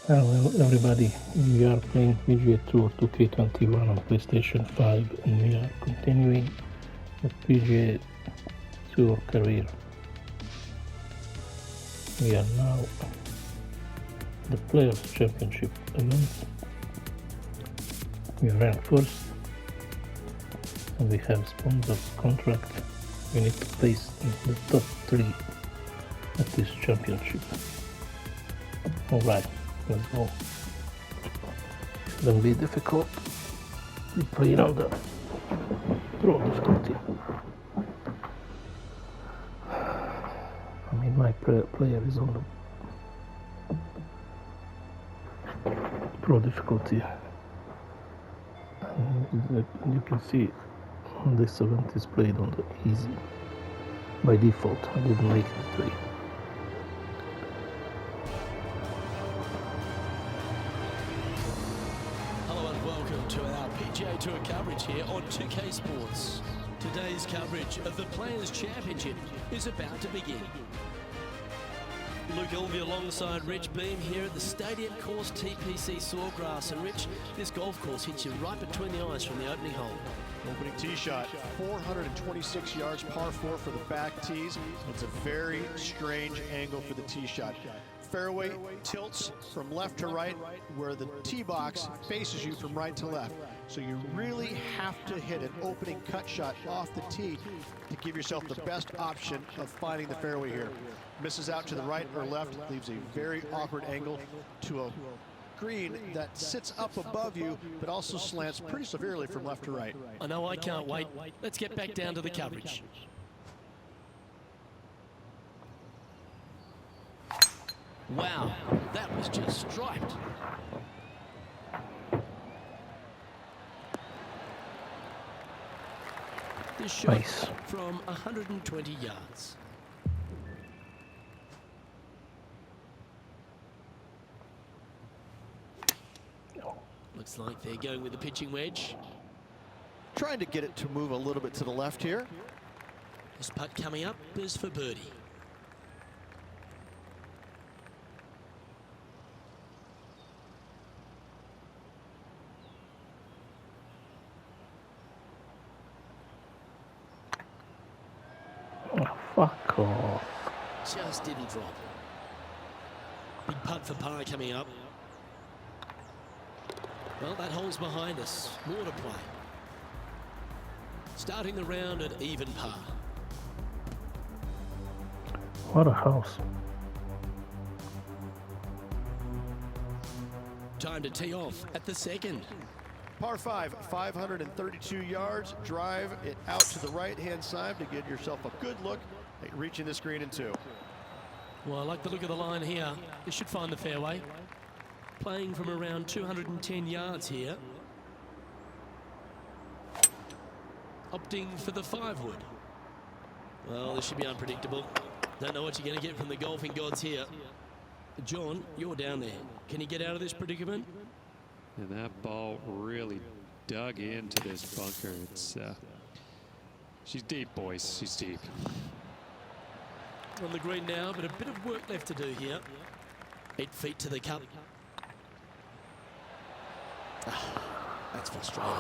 Hello everybody, we are playing PGA Tour 2K21 on PlayStation 5 and we are continuing the PGA Tour career. We are now the Players Championship event. We rank first and we have sponsors contract. We need to place in the top 3 at this championship. Alright, let's go. Shouldn't be difficult. We play on the pro difficulty. I mean, my player is on the pro difficulty. And you can see this event is played on the easy by default. I didn't make it 3. To our PGA Tour coverage here on 2K Sports. Today's coverage of the Players Championship is about to begin. Luke Elvey alongside Rich Beam here at the Stadium Course TPC Sawgrass. And Rich, this golf course hits you right between the eyes from the opening hole. Opening tee shot, 426 yards, par 4 for the back tees. It's a very strange angle for the tee shot. Fairway tilts from left to right, where the tee box faces you from right to left. So you really have to hit an opening cut shot off the tee to give yourself the best option of finding the fairway here. Misses out to the right or left, leaves a very awkward angle to a green that sits up above you, but also slants pretty severely from left to right. I know, I can't wait. Let's get back down to the coverage. Wow, that was just striped. This shot Nice. from 120 yards. Looks like they're going with the pitching wedge. Trying to get it to move a little bit to the left here. This putt coming up is for birdie. Oh, fuck off. Just didn't drop. Big putt for par coming up. Well, that hole's behind us. More to play. Starting the round at even par. What a house. Time to tee off at the second. Par 5, 532 yards. Drive it out to the right-hand side to get yourself a good look at reaching this green in 2. Well, I like the look of the line here. This should find the fairway. Playing from around 210 yards here. Opting for the 5-wood. Well, this should be unpredictable. Don't know what you're going to get from the golfing gods here. John, you're down there. Can you get out of this predicament? And that ball really dug into this bunker. It's she's deep, boys. She's deep. On the green now, but a bit of work left to do here. 8 feet to the cup. That's frustrating.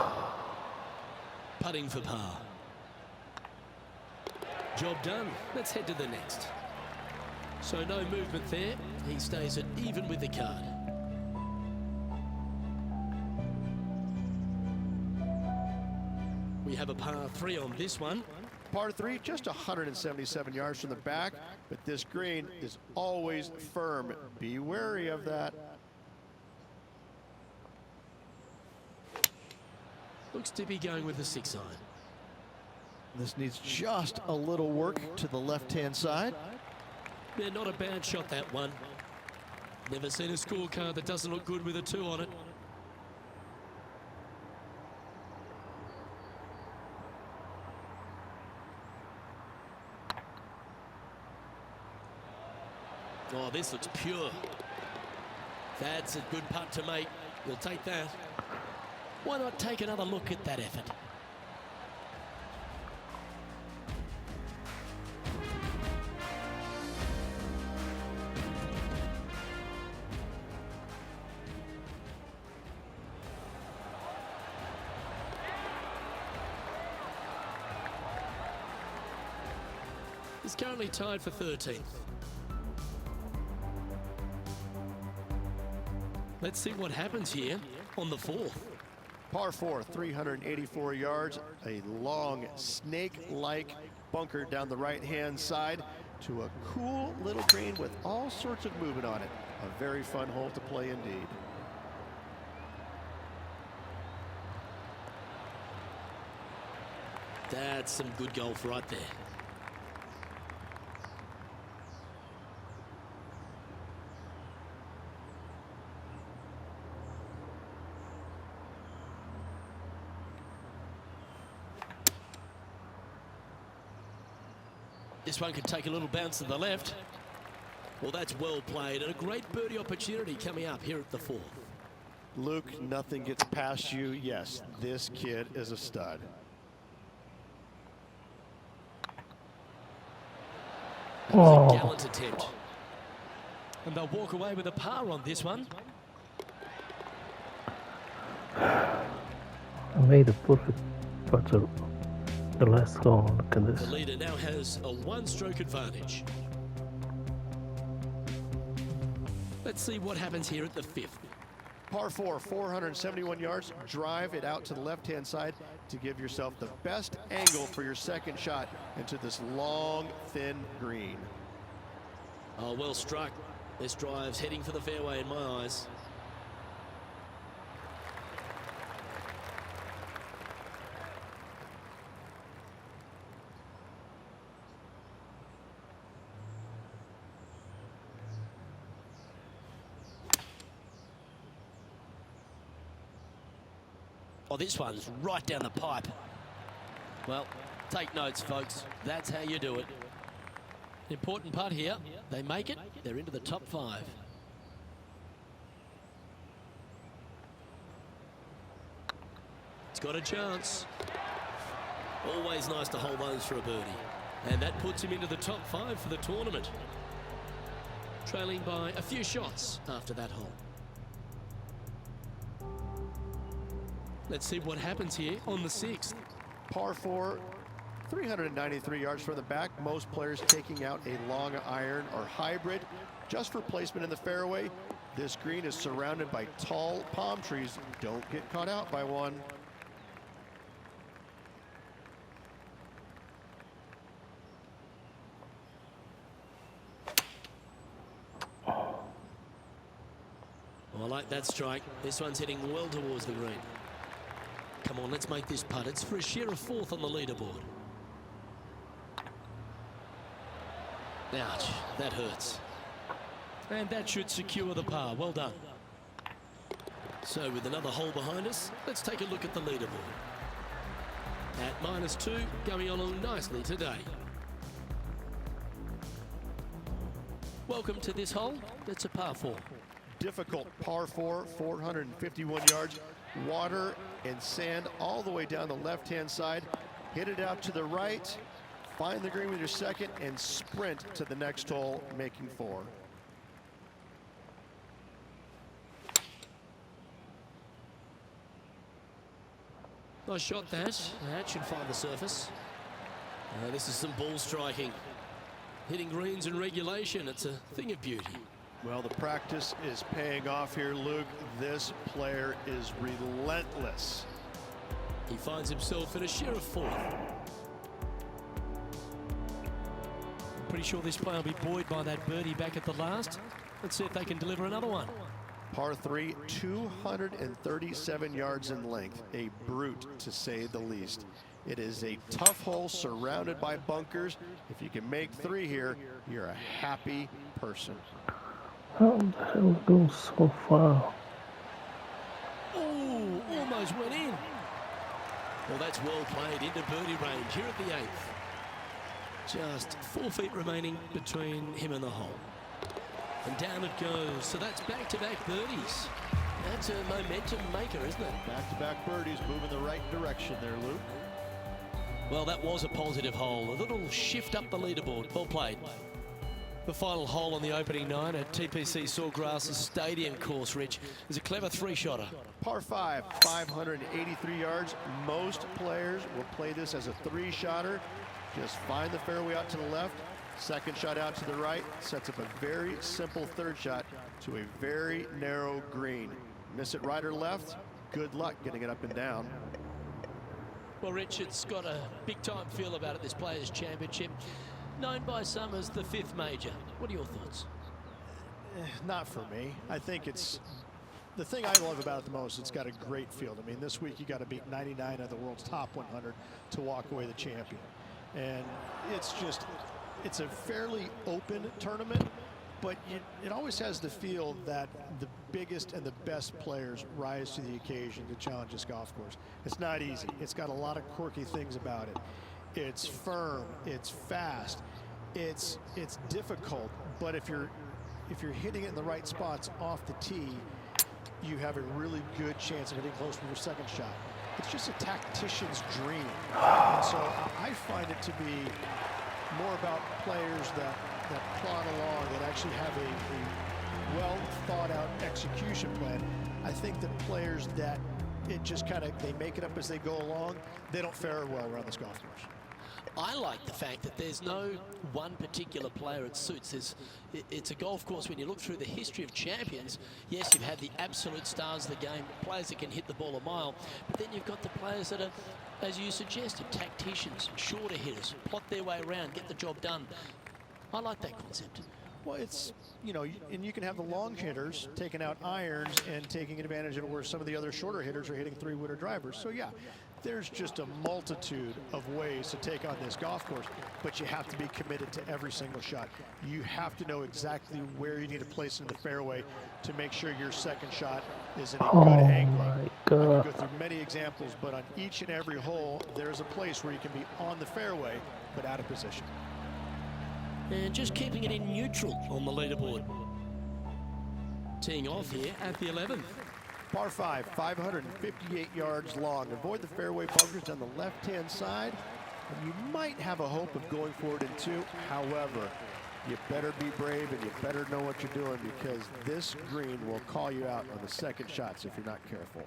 Putting for par. Job done. Let's head to the next. So no movement there. He stays at even with the card. We have a par 3 on this one. Par 3, just 177 yards from the back, but this green is always firm. Be wary of that. Looks to be going with the 6 iron. This needs just a little work to the left-hand side. Yeah, not a bad shot, that one. Never seen a scorecard that doesn't look good with a 2 on it. Oh, this looks pure. That's a good putt to make. We'll take that. Why not take another look at that effort? is currently tied for 13th. Let's see what happens here on the 4th. Par 4, 384 yards, a long snake-like bunker down the right-hand side to a cool little green with all sorts of movement on it. A very fun hole to play indeed. That's some good golf right there. This one could take a little bounce to the left. Well, that's well played, and a great birdie opportunity coming up here at the 4th. Luke, nothing gets past you. Yes, this kid is a stud. That was a gallant attempt. And they'll walk away with a par on this one. I made a perfect putter the last hole. Look at this. The leader now has a one-stroke advantage. Let's see what happens here at the 5th. Par 4, 471 yards. Drive it out to the left-hand side to give yourself the best angle for your second shot into this long, thin green. Oh, well struck. This drive's heading for the fairway in my eyes. Oh, this one's right down the pipe. Well, take notes, folks. That's how you do it. Important putt here. They make it. They're into the top 5. It's got a chance. Always nice to hold those for a birdie. And that puts him into the top 5 for the tournament. Trailing by a few shots after that hole. Let's see what happens here on the 6th. Par 4, 393 yards from the back. Most players taking out a long iron or hybrid just for placement in the fairway. This green is surrounded by tall palm trees. Don't get caught out by one. Oh, I like that strike. This one's heading well towards the green. Come on, let's make this putt. It's for a share of 4th on the leaderboard. Ouch, that hurts. And that should secure the par. Well done. So with another hole behind us, let's take a look at the leaderboard. At -2, going along nicely today. Welcome to this hole. It's a par 4. Difficult par 4, 451 yards. Water and sand all the way down the left-hand side. Hit it out to the right. Find the green with your second and sprint to the next hole, making 4. Nice shot, that. That should find the surface. This is some ball striking. Hitting greens in regulation, it's a thing of beauty. Well, the practice is paying off here, Luke. This player is relentless. He finds himself in a share of 4th. I'm pretty sure this player will be buoyed by that birdie back at the last. Let's see if they can deliver another one. Par 3, 237 yards in length. A brute, to say the least. It is a tough hole surrounded by bunkers. If you can make 3 here, you're a happy person. How the hell goes so far? Oh, almost went in. Well, that's well played into birdie range here at the 8th. Just 4 feet remaining between him and the hole. And down it goes. So that's back-to-back birdies. That's a momentum maker, isn't it? Back-to-back birdies, moving the right direction there, Luke. Well, that was a positive hole. A little shift up the leaderboard. Well played. The final hole on the opening night at TPC Sawgrass's Stadium course, Rich, is a clever 3-shotter. Par 5, 583 yards. Most players will play this as a 3-shotter. Just find the fairway out to the left, Second shot out to the right sets up a very simple third shot to a very narrow green. Miss it right or left, good luck getting it up and down. Well, Rich, it's got a big-time feel about it, this Players' Championship, known by some as the 5th major. What are your thoughts? Not for me. I think it's the thing I love about it the most. It's got a great field. I mean, this week you got to beat 99 of the world's top 100 to walk away the champion. And it's a fairly open tournament, but it always has the feel that the biggest and the best players rise to the occasion to challenge this golf course. It's not easy. It's got a lot of quirky things about it. It's firm, it's fast, it's difficult, but if you're hitting it in the right spots off the tee, you have a really good chance of hitting close with your second shot. It's just a tactician's dream. And so I find it to be more about players that plod along, that actually have a well thought out execution plan. I think that players that it just kind of, they make it up as they go along, they don't fare well around this golf course. I like the fact that there's no one particular player it suits. It's a golf course, when you look through the history of champions, yes, you've had the absolute stars of the game, players that can hit the ball a mile, but then you've got the players that are, as you suggested, tacticians, shorter hitters, plot their way around, get the job done. I like that concept. Well, it's, you know, and you can have the long hitters taking out irons and taking advantage of it where some of the other shorter hitters are hitting 3-wooder drivers. So yeah, there's just a multitude of ways to take on this golf course, but you have to be committed to every single shot. You have to know exactly where you need to place in the fairway to make sure your second shot is in a good angle. I could go through many examples, but on each and every hole, there's a place where you can be on the fairway, but out of position. And just keeping it in neutral on the leaderboard. Teeing off here at the 11th. Par 5, 558 yards long. Avoid the fairway bunkers on the left-hand side, and you might have a hope of going for it in 2. However, you better be brave and you better know what you're doing, because this green will call you out on the second shots if you're not careful.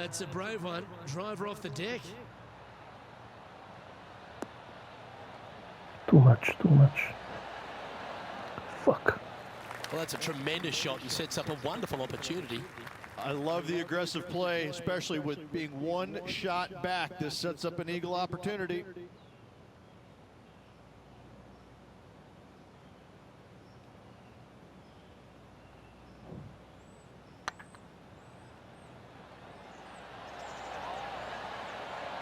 It's a brave one. Driver off the deck. Too much. Fuck. Well, that's a tremendous shot and sets up a wonderful opportunity. I love the aggressive play, especially with being one shot back. This sets up an eagle opportunity.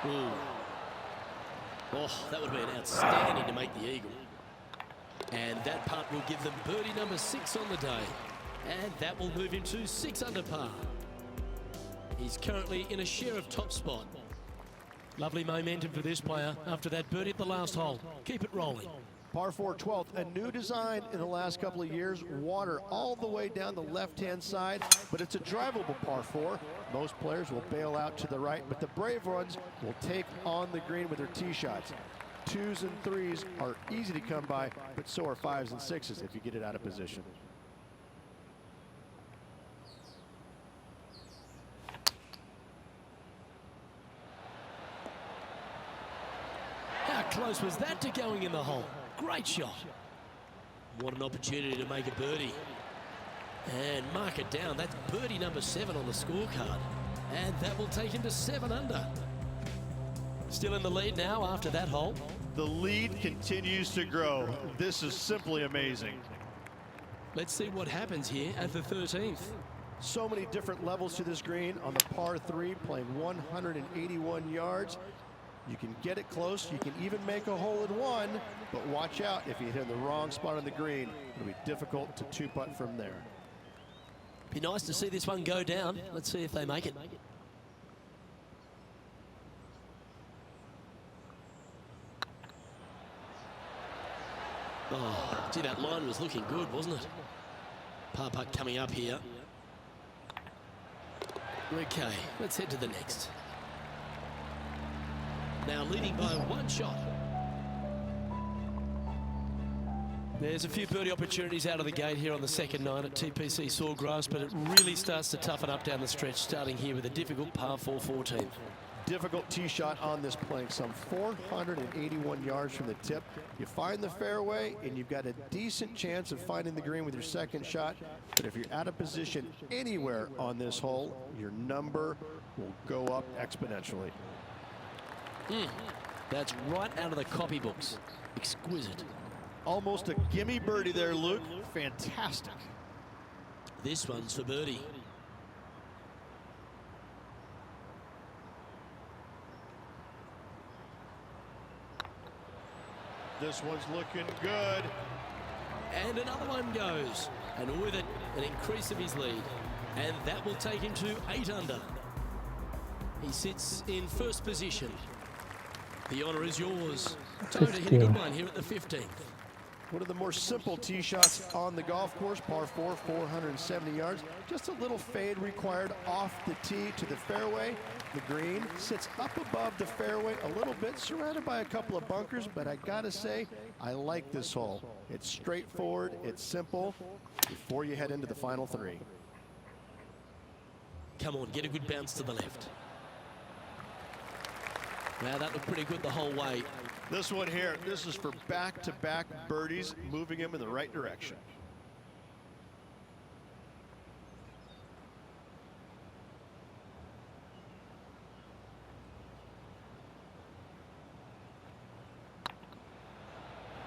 Ooh. Oh, that would have been outstanding to make the eagle. And that putt will give them birdie number 6 on the day. And that will move him to 6 under par. He's currently in a share of top spot. Lovely momentum for this player after that birdie at the last hole. Keep it rolling. Par 4 12th, a new design in the last couple of years. Water all the way down the left-hand side, but it's a drivable par 4. Most players will bail out to the right, but the brave ones will take on the green with their tee shots. 2s and 3s are easy to come by, but so are 5s and 6s if you get it out of position. How close was that to going in the hole? Great shot. What an opportunity to make a birdie. And mark it down. That's birdie number 7 on the scorecard. And that will take him to 7 under. Still in the lead now after that hole. The lead continues to grow. This is simply amazing. Let's see what happens here at the 13th. So many different levels to this green on the par 3, playing 181 yards. You can get it close. You can even make a hole in 1, but watch out if you hit in the wrong spot on the green. It'll be difficult to 2-putt from there. Be nice to see this one go down. Let's see if they make it. Oh, gee, that line was looking good, wasn't it? Par putt coming up here. Okay, let's head to the next. Now leading by 1 shot. There's a few birdie opportunities out of the gate here on the second nine at TPC Sawgrass, but it really starts to toughen up down the stretch, starting here with a difficult par 4 14th. Difficult tee shot on this plank, some 481 yards from the tip. You find the fairway, and you've got a decent chance of finding the green with your second shot. But if you're out of position anywhere on this hole, your number will go up exponentially. That's right out of the copybooks. Exquisite. Almost a gimme birdie there, Luke. Fantastic. This one's for birdie. This one's looking good. And another one goes. And with it, an increase of his lead. And that will take him to 8 under. He sits in first position. The honour is yours. Time to hit a good one here at the 15th. One of the more simple tee shots on the golf course, par 4, 470 yards. Just a little fade required off the tee to the fairway. The green sits up above the fairway a little bit, surrounded by a couple of bunkers, but I gotta say, I like this hole. It's straightforward, it's simple, before you head into the final 3. Come on, get a good bounce to the left. Now that looked pretty good the whole way. This one here, this is for back-to-back birdies, moving him in the right direction.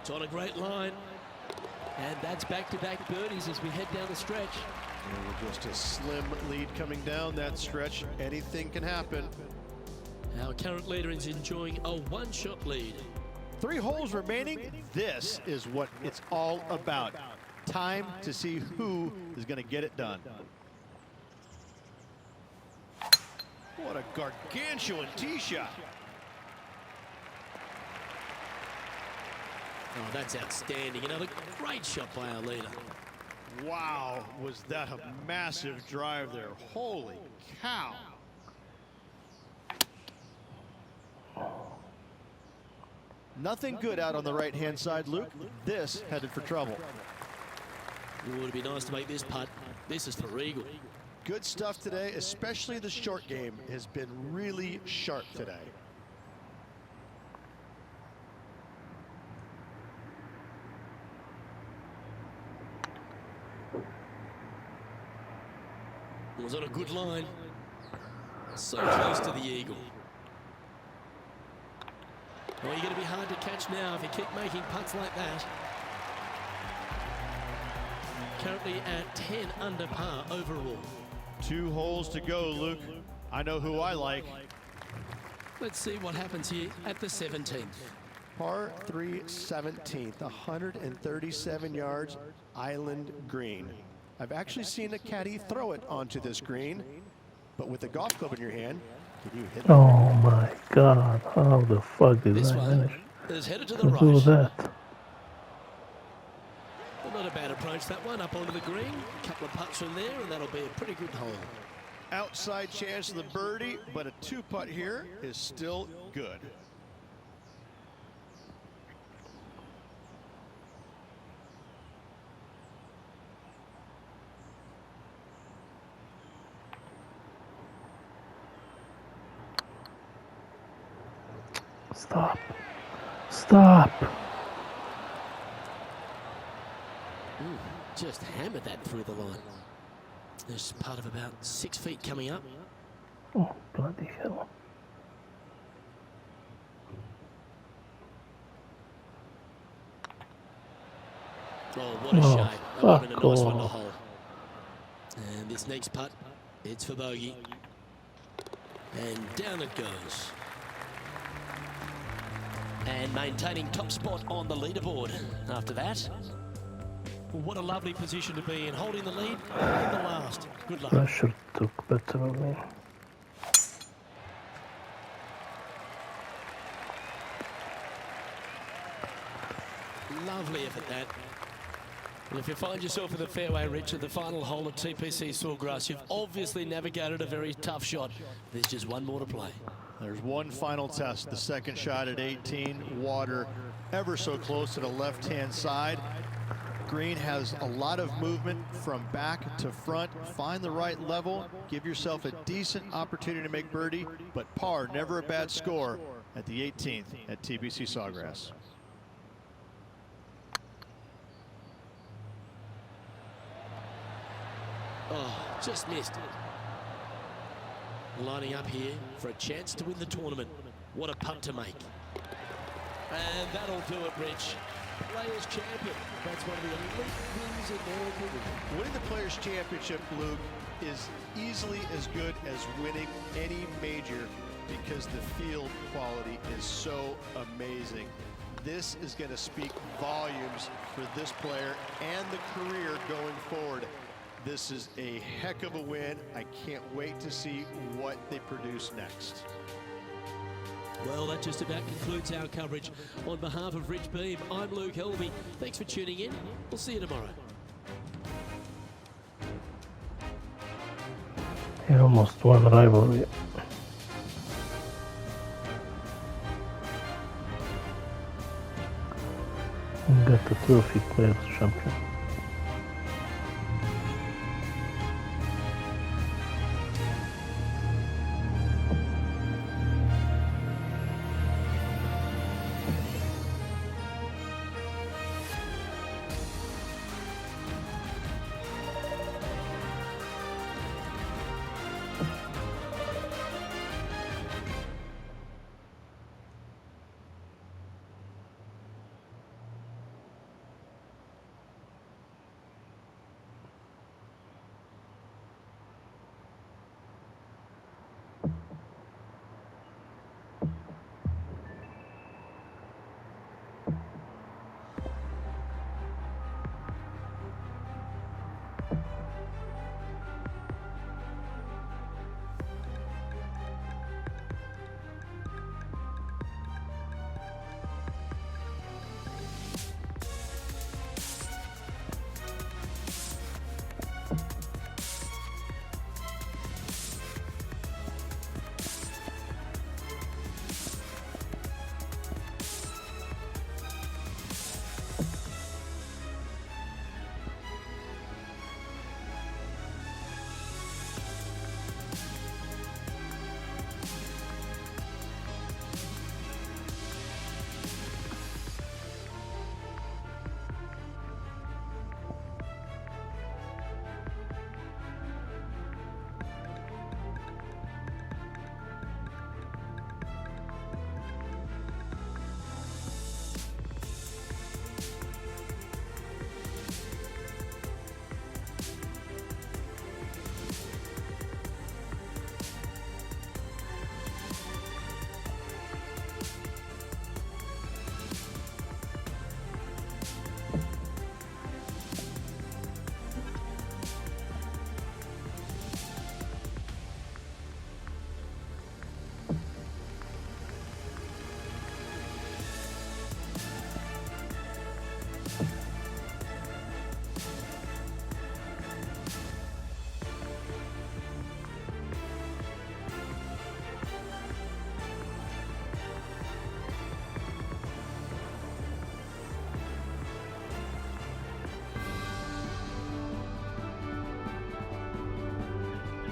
It's on a great line. And that's back-to-back birdies as we head down the stretch. And just a slim lead coming down that stretch. Anything can happen. Our current leader is enjoying a one-shot lead. 3 holes remaining. This is what it's all about. Time to see who is going to get it done. What a gargantuan tee shot. Oh, that's outstanding. Another great shot by our leader. Wow, was that a massive drive there. Holy cow. Nothing good out on the right-hand side, Luke. This headed for trouble. It would be nice to make this putt. This is for eagle. Good stuff today, especially the short game has been really sharp today. It was on a good line. So close to the eagle. Well, you're going to be hard to catch now if you keep making putts like that. Currently at 10 under par overall. 2 holes to go, Luke. I know who I like. Let's see what happens here at the 17th. Par 3 17th, 137 yards, island green. I've actually seen a caddy throw it onto this green, but with a golf club in your hand, can you hit it? Oh my God, how the fuck did This I one manage is headed to the to right. do that? Well, not a bad approach, that one, up onto the green. A couple of putts from there, and that'll be a pretty good hole. Outside chance of the birdie, but a 2-putt here is still good. Stop. Stop. Just hammered that through the line. There's part of about 6 feet coming up. Oh, bloody hell. Oh, what a Oh, shame. That would have been a fuck nice one to off. hole. And this next putt, it's for bogey. And down it goes. And maintaining top spot on the leaderboard after that. What a lovely position to be in, holding the lead in the last. Good luck. Pressure took better of me. Lovely effort that. And if you find yourself in the fairway, Richard, the final hole at TPC Sawgrass, you've obviously navigated a very tough shot. There's just one more to play. There's one final test, the second shot at 18, water ever so close to the left-hand side. Green has a lot of movement from back to front. Find the right level, give yourself a decent opportunity to make birdie, but par, never a bad score at the 18th at TPC Sawgrass. Oh, just missed. Lining up here for a chance to win the tournament. What a putt to make. And that'll do it, Rich. Players Champion. That's one of the elite wins in their career. Winning the Players Championship, Luke, is easily as good as winning any major because the field quality is so amazing. This is going to speak volumes for this player and the career going forward. This is a heck of a win. I can't wait to see what they produce next. Well, that just about concludes our coverage. On behalf of Rich Beam, I'm Luke Helby. Thanks for tuning in. We'll see you tomorrow. He almost won rivalry. And got the trophy Players Champion.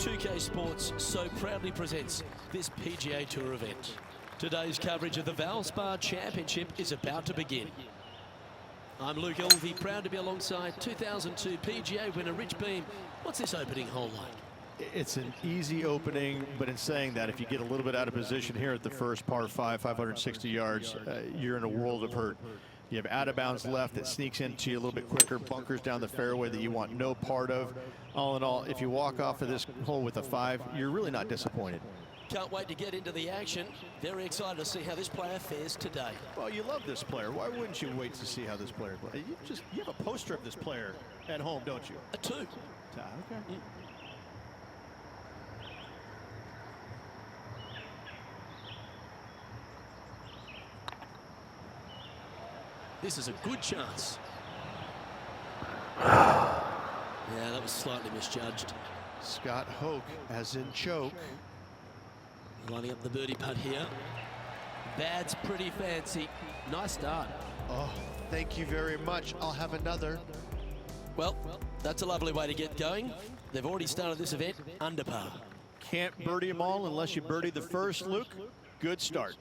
UK Sports so proudly presents this PGA Tour event. Today's coverage of the Valspar Championship is about to begin. I'm Luke Elvey, proud to be alongside 2002 PGA winner Rich Beam. What's this opening hole like? It's an easy opening, but in saying that, if you get a little bit out of position here at the first par 5, 560 yards, you're in a world of hurt. You have out of bounds left that sneaks into you a little bit quicker, bunkers down the fairway that you want no part of. All in all, if you walk off of this hole with a 5, you're really not disappointed. Can't wait to get into the action. Very excited to see how this player fares today. Well, you love this player. Why wouldn't you wait to see how this player plays? You have a poster of this player at home, don't you? A 2. Okay. This is a good chance. Yeah, that was slightly misjudged. Scott Hoke, as in choke. Lining up the birdie putt here. That's pretty fancy. Nice start. Oh, thank you very much. I'll have another. Well, that's a lovely way to get going. They've already started this event under par. Can't birdie them all unless you birdie the first, Luke. Good start.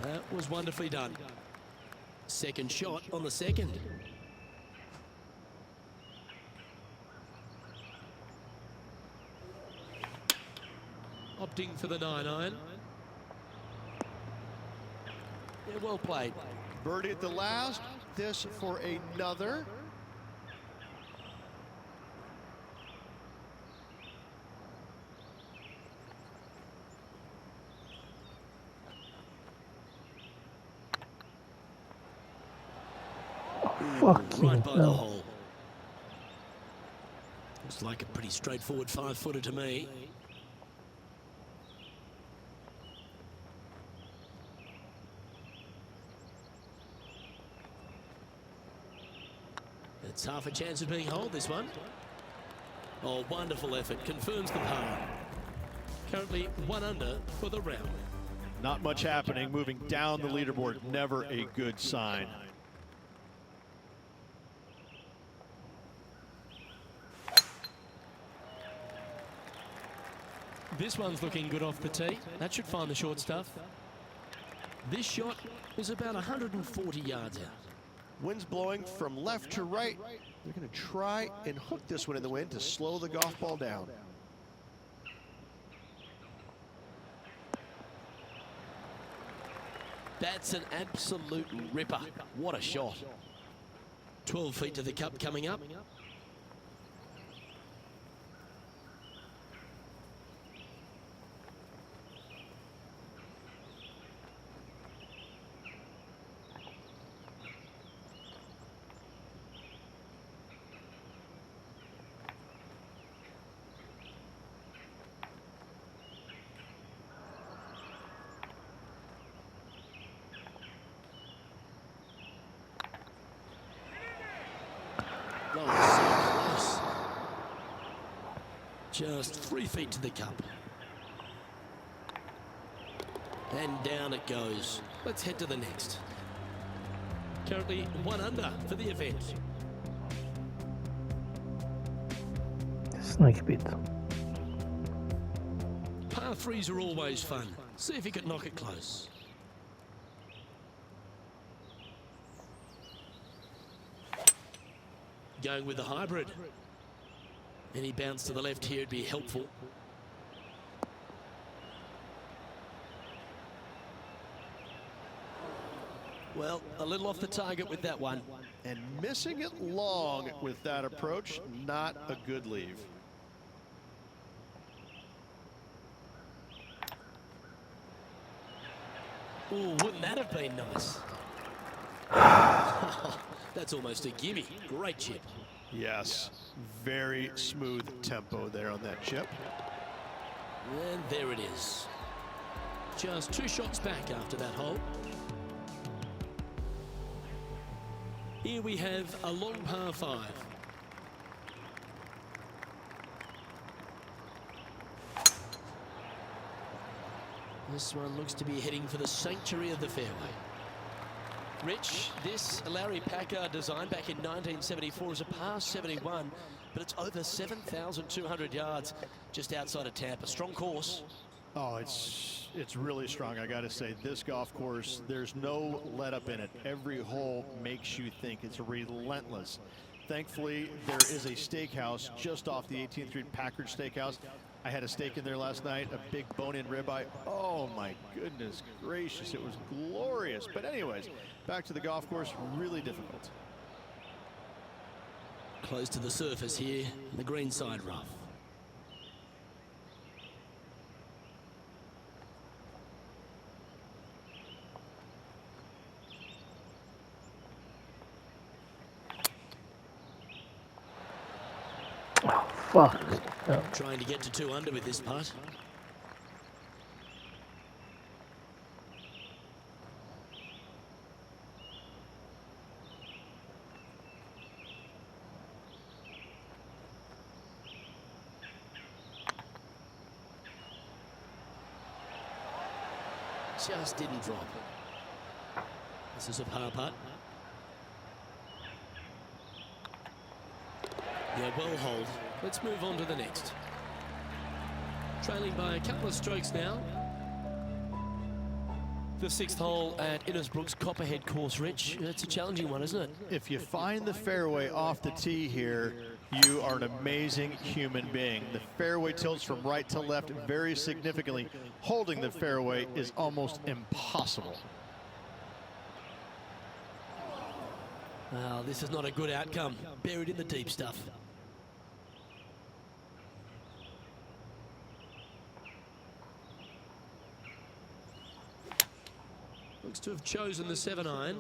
That was wonderfully done. Second shot on the second. Opting for the 9-iron. Yeah, well played. Birdie at the last. This for another. Fucking Right by the hell. hole. Looks like a pretty straightforward 5-footer to me. It's half a chance of being holed, this one. Oh, wonderful effort. Confirms the par. Currently 1 under for the round. Not much happening. Moving down the leaderboard, never a good sign. This one's looking good off the tee. That should find the short stuff. This shot is about 140 yards out. Wind's blowing from left to right. They're going to try and hook this one in the wind to slow the golf ball down. That's an absolute ripper. What a shot. 12 feet to the cup coming up. Oh, so close. Just 3 feet to the cup. And down it goes. Let's head to the next. Currently 1 under for the event. Snake pit. Par 3s are always fun. See if you could knock it close. Going with the hybrid. Any bounce to the left here would be helpful. Well, a little off the target with that one. And missing it long with that approach, not a good leave. Ooh, wouldn't that have been nice? That's almost a gimme. Great chip. Yes, very smooth tempo there on that chip. And there it is. Just 2 shots back after that hole. Here we have a long par 5. This one looks to be heading for the sanctuary of the fairway. Rich, this Larry Packard design back in 1974 is a par 71, but it's over 7,200 yards just outside of Tampa. Strong course. Oh, it's really strong. I got to say, this golf course, there's no let up in it. Every hole makes you think. It's relentless. Thankfully, there is a steakhouse just off the 18th Street Packard Steakhouse. I had a steak in there last night, a big bone-in ribeye. Oh my goodness gracious, it was glorious. But anyways, back to the golf course, really difficult. Close to the surface here, the green side rough. Oh, fuck. Oh. Trying to get to 2 under with this putt. just didn't drop. This is a par putt. Yeah, well hold. Let's move on to the next. Trailing by a couple of strokes now. The 6th hole at Innisbrook's Copperhead course, Rich. It's a challenging one, isn't it? If you find the fairway off the tee here, you are an amazing human being. The fairway tilts from right to left very significantly. Holding the fairway is almost impossible. Well, this is not a good outcome. Buried in the deep stuff. Looks to have chosen the 7-iron.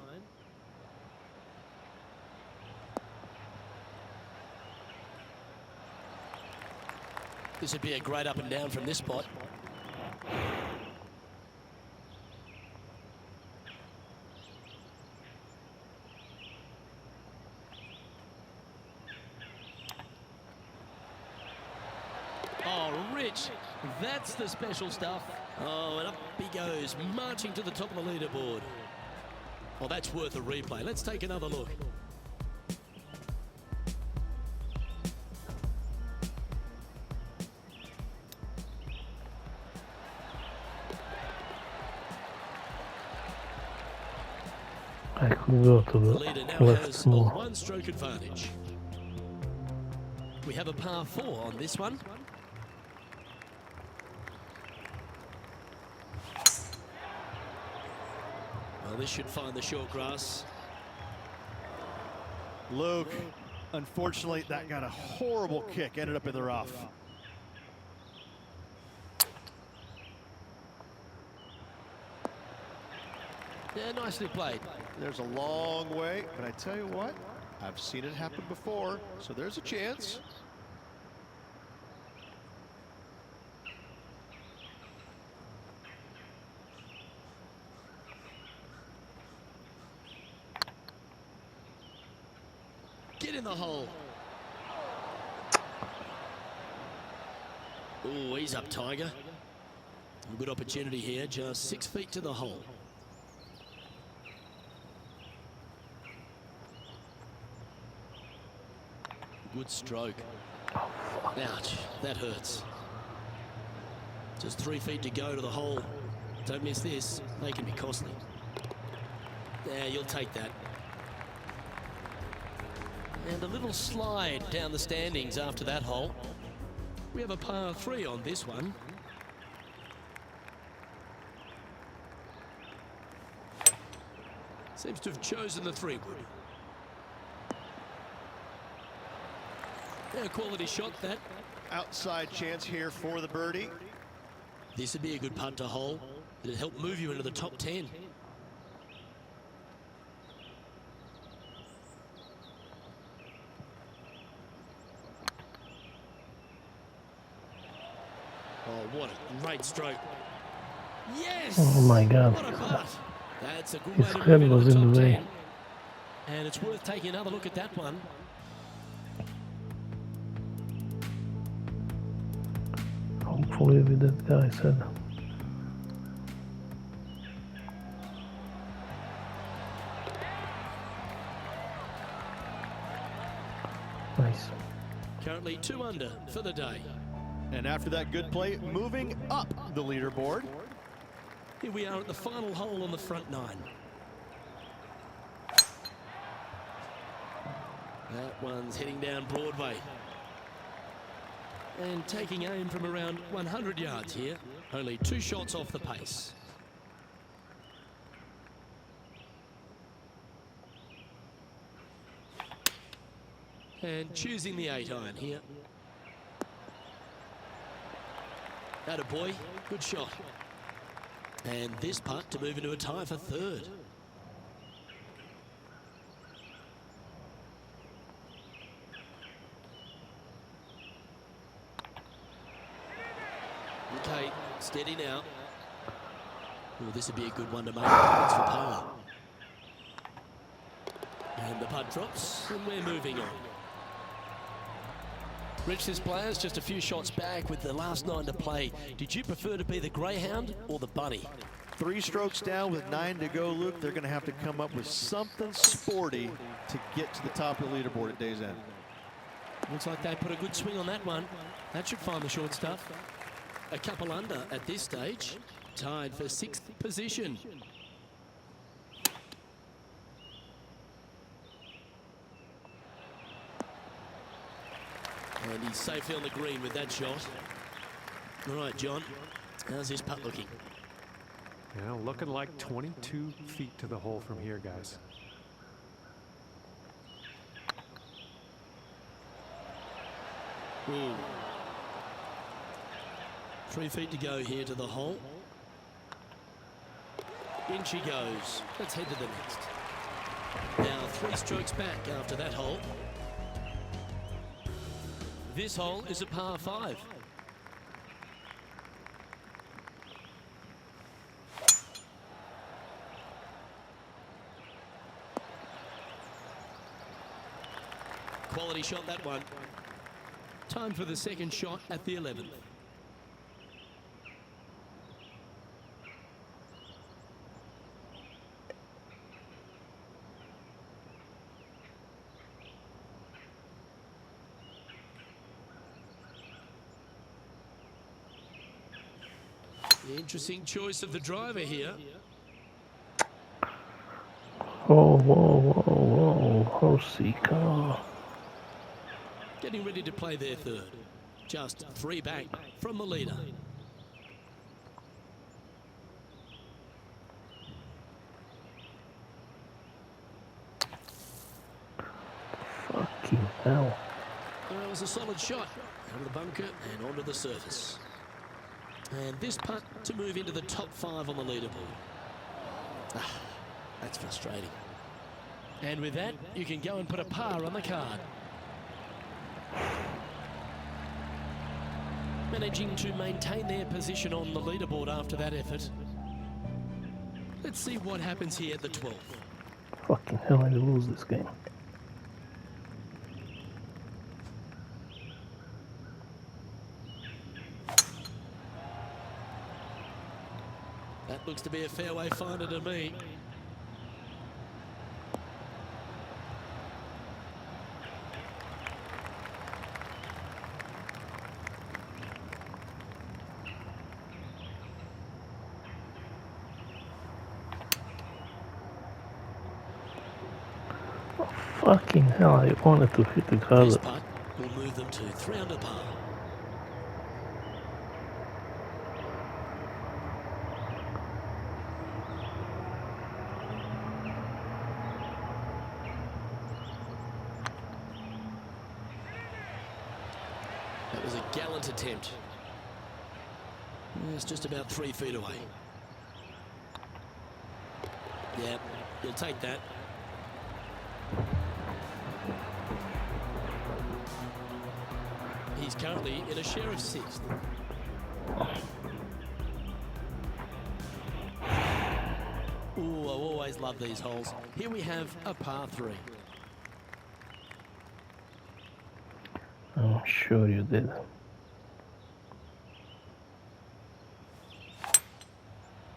This would be a great up and down from this spot. Oh, Rich, that's the special stuff. Oh, and up he goes, marching to the top of the leaderboard. Well, that's worth a replay. Let's take another look. I could go to The the leader now left has a more. one-stroke advantage. We have a par 4 on this one. Well, this should find the short grass. Luke, unfortunately, that got a horrible kick, ended up in the rough. Yeah, nicely played. There's a long way, but I tell you what, I've seen it happen before, so there's a chance. Get in the hole. Oh, he's up, Tiger. A good opportunity here, just 6 feet to the hole. Good stroke. Ouch, that hurts. Just 3 feet to go to the hole. Don't miss this, they can be costly. Yeah, you'll take that. And a little slide down the standings after that hole. We have a par 3 on this one. Seems to have chosen the 3-wood. Yeah, quality shot that. Outside chance here for the birdie. This would be a good putt to hole. It'd help move you into the top 10. Oh, what a great stroke. Yes! Oh my God. What a putt. That's a good His way to head move was into in the the top way. 10. And it's worth taking another look at that one. Hopefully with that guy said. Nice. Currently 2 under for the day. And after that good play, moving up the leaderboard. Here we are at the final hole on the front 9. That one's heading down Broadway. And taking aim from around 100 yards here. Only 2 shots off the pace. And choosing the 8-iron here. Attaboy, good shot. And this putt to move into a tie for 3rd. Okay, steady now. Oh, this would be a good one to make. It's for par. And the putt drops, and we're moving on. Rich, this player's just a few shots back with the last 9 to play. Did you prefer to be the greyhound or the bunny? 3 strokes down with 9 to go, Luke. They're going to have to come up with something sporty to get to the top of the leaderboard at day's end. Looks like they put a good swing on that one. That should find the short stuff. A couple under at this stage. Tied for 6th position. And he's safely on the green with that shot. All right, John, how's this putt looking? Yeah, looking like 22 feet to the hole from here, guys. Ooh. 3 feet to go here to the hole. In she goes. Let's head to the next. Now 3 strokes back after that hole. This hole is a par 5. Quality shot, that one. Time for the second shot at the 11th. Interesting choice of the driver here. Whoa, whoa, whoa, whoa, horsey car. Getting ready to play their third. Just 3 back from the leader. Fucking hell. Well, it was a solid shot. Out of the bunker and onto the surface. And this putt to move into the top 5 on the leaderboard. Ah, that's frustrating. And with that, you can go and put a par on the card. Managing to maintain their position on the leaderboard after that effort. Let's see what happens here at the 12th. Fucking hell, I lose this game. That looks to be a fairway finder to me. Fucking hell, I wanted to hit the This color. putt will move them to 3 under par. That was a gallant attempt. It's just about 3 feet away. Yeah, you'll take that. He's currently in a share of 6th. Ooh, I always love these holes. Here we have a par 3. I'm sure you did.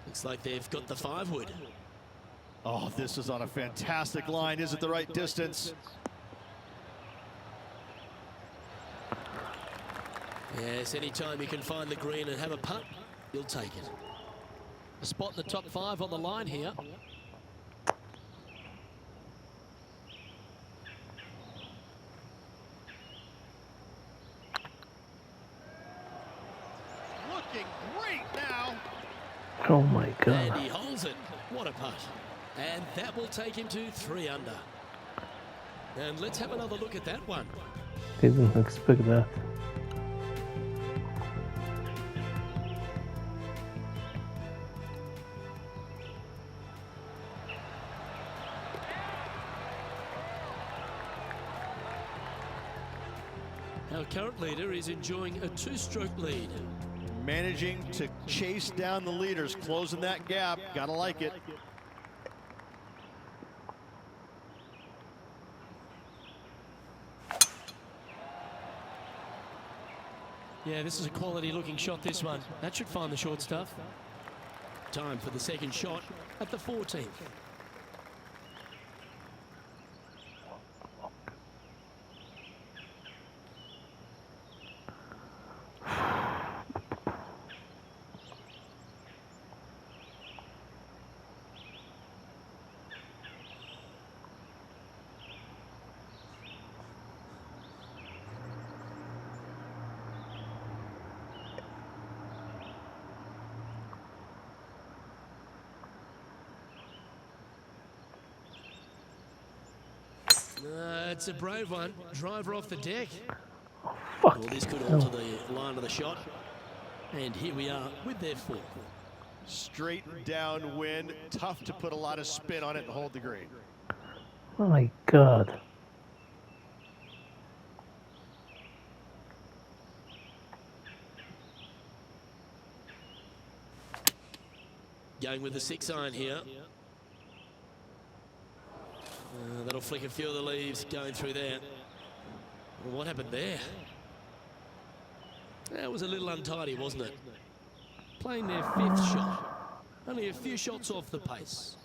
Looks like they've got the 5-wood. Oh, this is on a fantastic line. Is it the right distance? Yes, anytime you can find the green and have a putt, you'll take it. A spot in the top 5 on the line here. Looking great now. Oh my And god. he holds it. What a putt. And that will take him to 3 under. And let's have another look at that one. Didn't expect that. Our current leader is enjoying a 2-stroke lead. Managing to chase down the leaders, closing that gap. Gotta like it. Yeah, this is a quality looking shot, this one. That should find the short stuff. Time for the second shot at the 14th. It's a brave one. Driver off the deck. Fuck. Well, this could alter the line of the shot. And here we are with their fourth. Straight downwind, tough to put a lot of spin on it and hold the green. My God. Going with the 6-iron here. That'll flick a few of the leaves going through there. Well, what happened there? That was a little untidy, wasn't it? Playing their 5th shot. Only a few shots off the pace.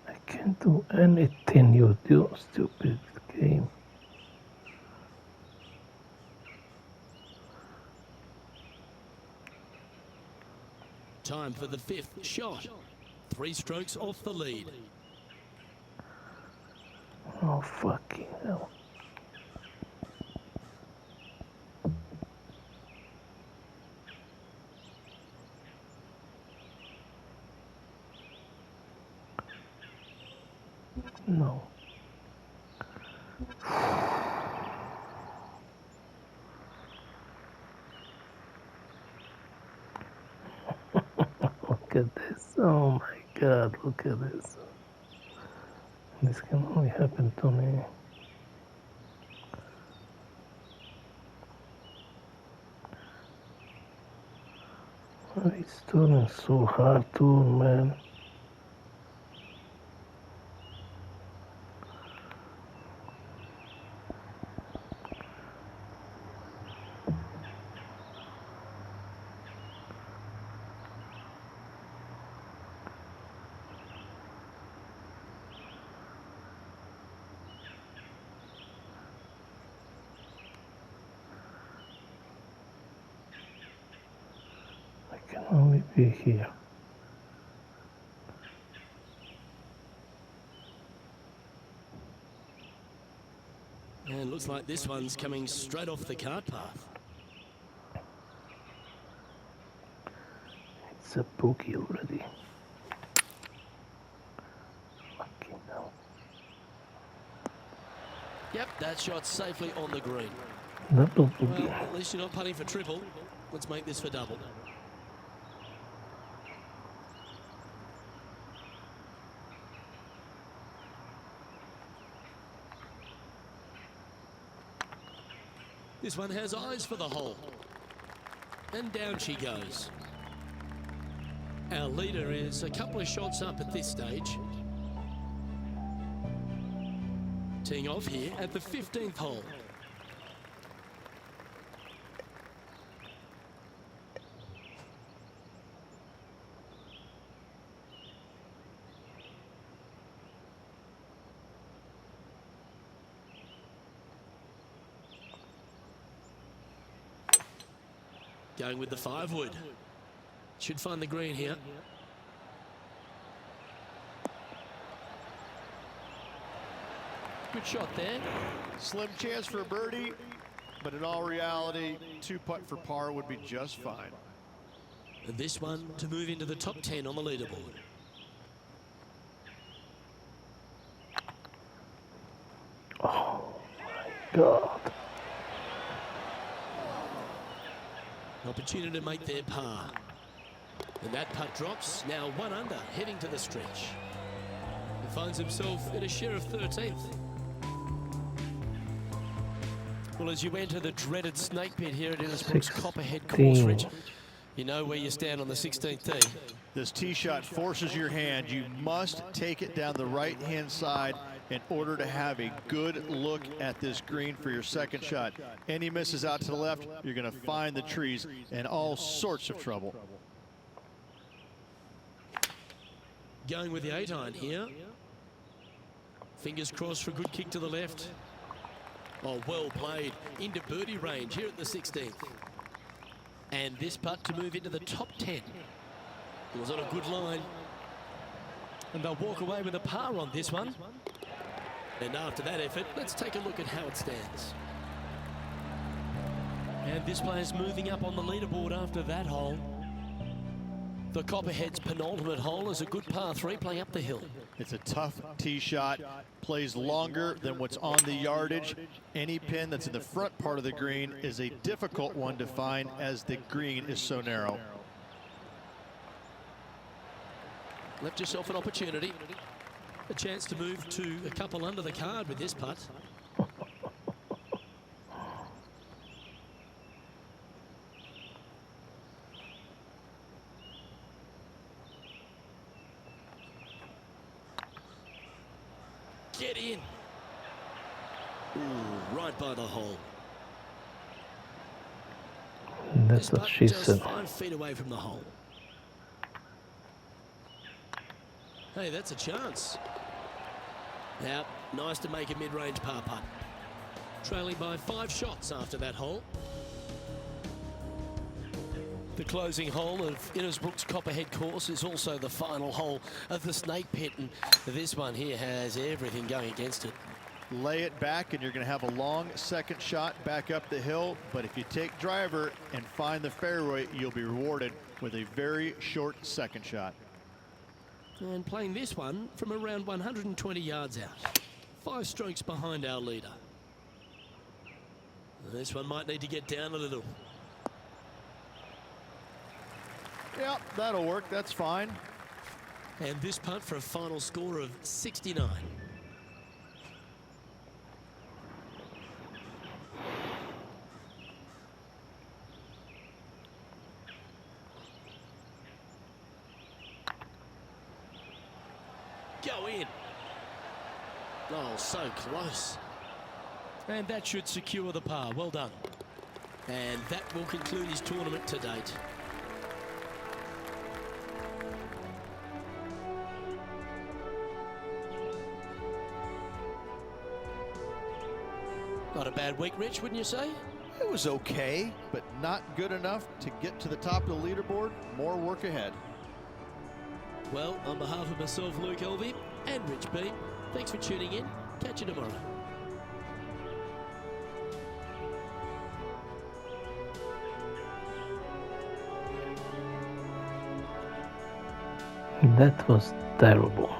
I can't do anything, you do stupid game. Time for the 5th shot. 3 strokes off the lead. Oh, fucking hell. No. Look at this. Oh my God, look at this. This can only happen to me. It's turning so hard too, man. I can only be here. And looks like this one's coming straight off the cart path. It's a boogie already. Fucking hell. Yep, that shot's safely on the green. Double boogie. Well, at least you're not putting for triple. Let's make this for double. This one has eyes for the hole. And down she goes. Our leader is a couple of shots up at this stage. Teeing off here at the 15th hole. Going with the 5-wood. Should find the green here. Good shot there. Slim chance for a birdie, but in all reality, 2-putt for par would be just fine. And this one to move into the top 10 on the leaderboard. Oh my God. An opportunity to make their par. And that putt drops, now 1 under, heading to the stretch. He finds himself in a share of 13th. Well, as you enter the dreaded snake pit here at Innisbrook's Copperhead course, 16. Rich, you know where you stand on the 16th tee. This tee shot forces your hand. You must take it down the right-hand side in order to have a good look at this green for your second shot. Any misses out to the left, you're going to find the trees in all sorts of trouble. Going with the 8-iron here. Fingers crossed for a good kick to the left. Oh, well played. Into birdie range here at the 16th. And this putt to move into the top 10. It was on a good line. And they'll walk away with a par on this one. And after that effort, let's take a look at how it stands. And this player's moving up on the leaderboard after that hole. The Copperhead's penultimate hole is a good par 3 playing up the hill. It's a tough tee shot, plays longer than what's on the yardage. Any pin that's in the front part of the green is a difficult one to find as the green is so narrow. Left yourself an opportunity. A chance to move to a couple under the card with this putt. Get in. Ooh, right by the hole. That's This what putt she just said. 5 feet away from the hole. Hey, that's a chance. Now, nice to make a mid-range par putt. Trailing by 5 shots after that hole. The closing hole of Innisbrook's Copperhead course is also the final hole of the snake pit, and this one here has everything going against it. Lay it back and you're going to have a long second shot back up the hill, but if you take driver and find the fairway, you'll be rewarded with a very short second shot. And playing this one from around 120 yards out. 5 strokes behind our leader. This one might need to get down a little. Yep, that'll work. That's fine. And this putt for a final score of 69. Go in. Oh, so close. And that should secure the par. Well done. And that will conclude his tournament to date. Not a bad week, Rich, wouldn't you say? It was okay, but not good enough to get to the top of the leaderboard. More work ahead. Well, on behalf of myself, Luke Elvey, and Rich B, thanks for tuning in. Catch you tomorrow. That was terrible.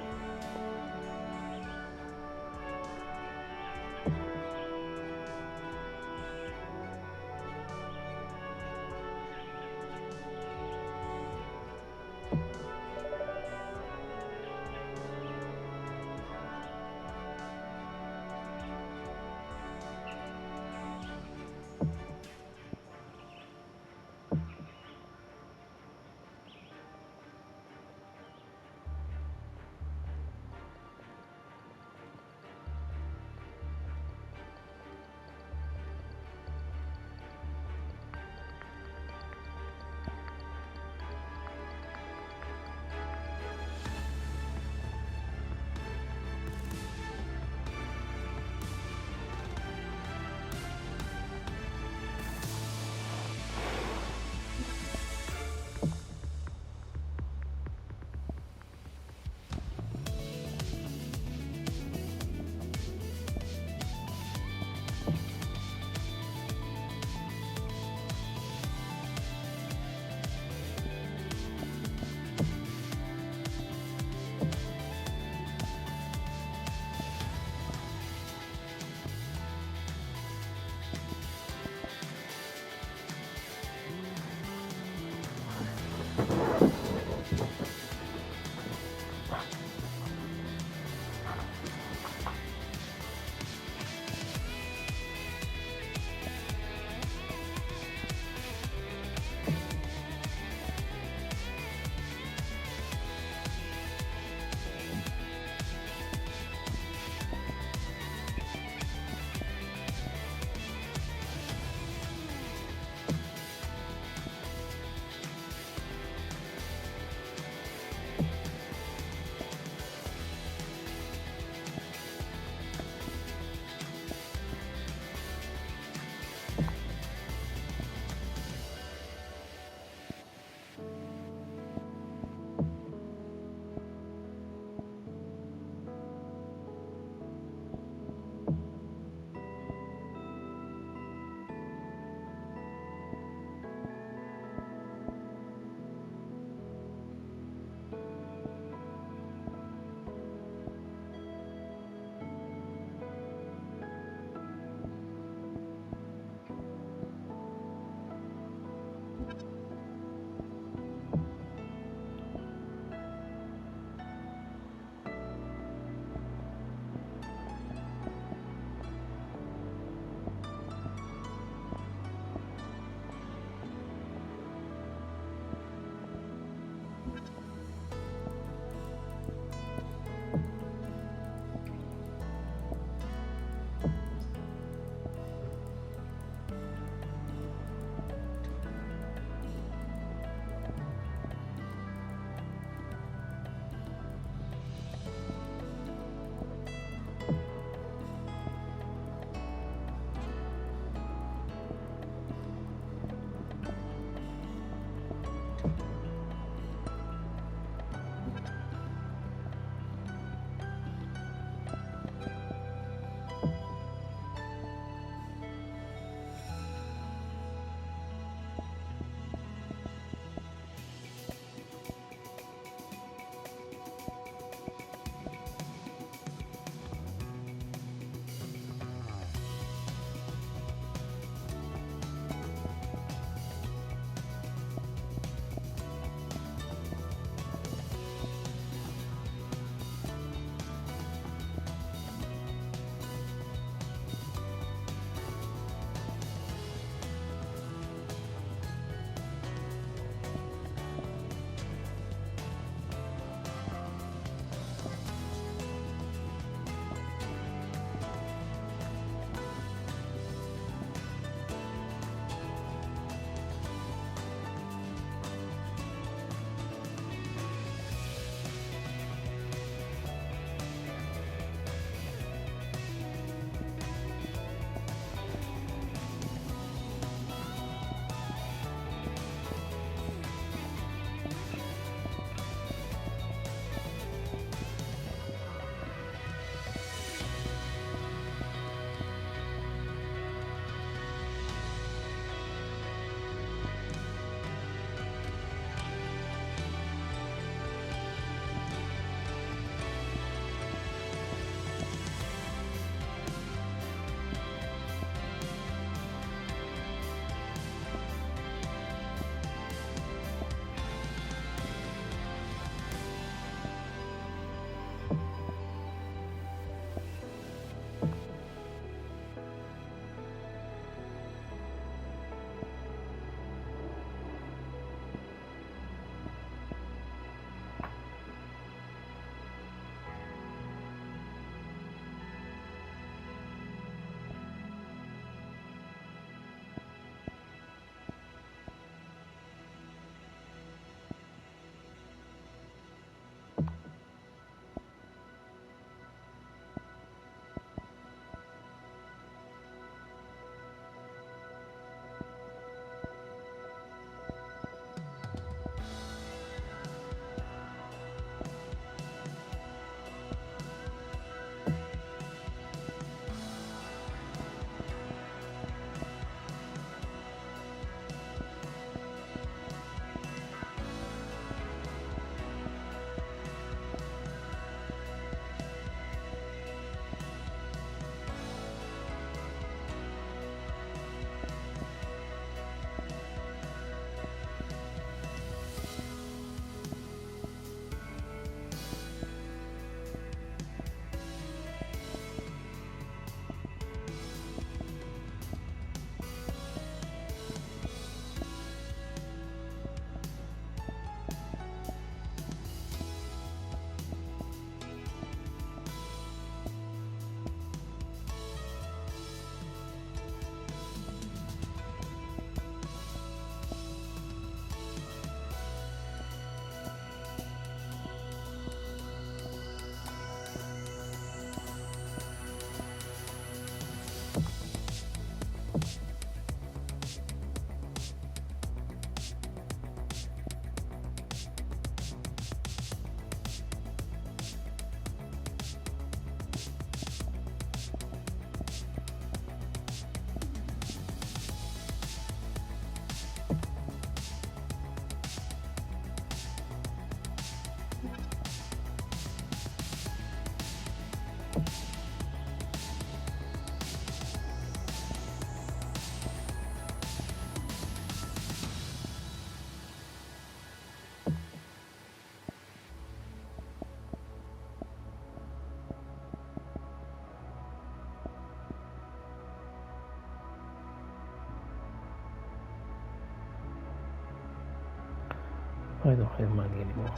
I don't have money anymore.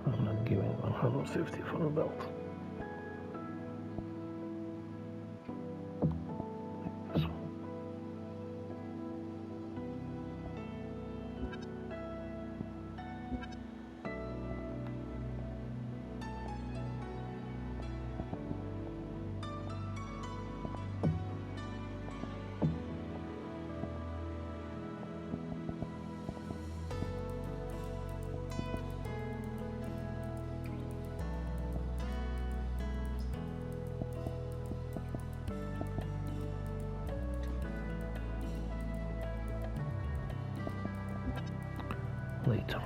I'm not giving 150 for a belt. This one. Later.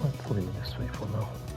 Let's leave it this way for now.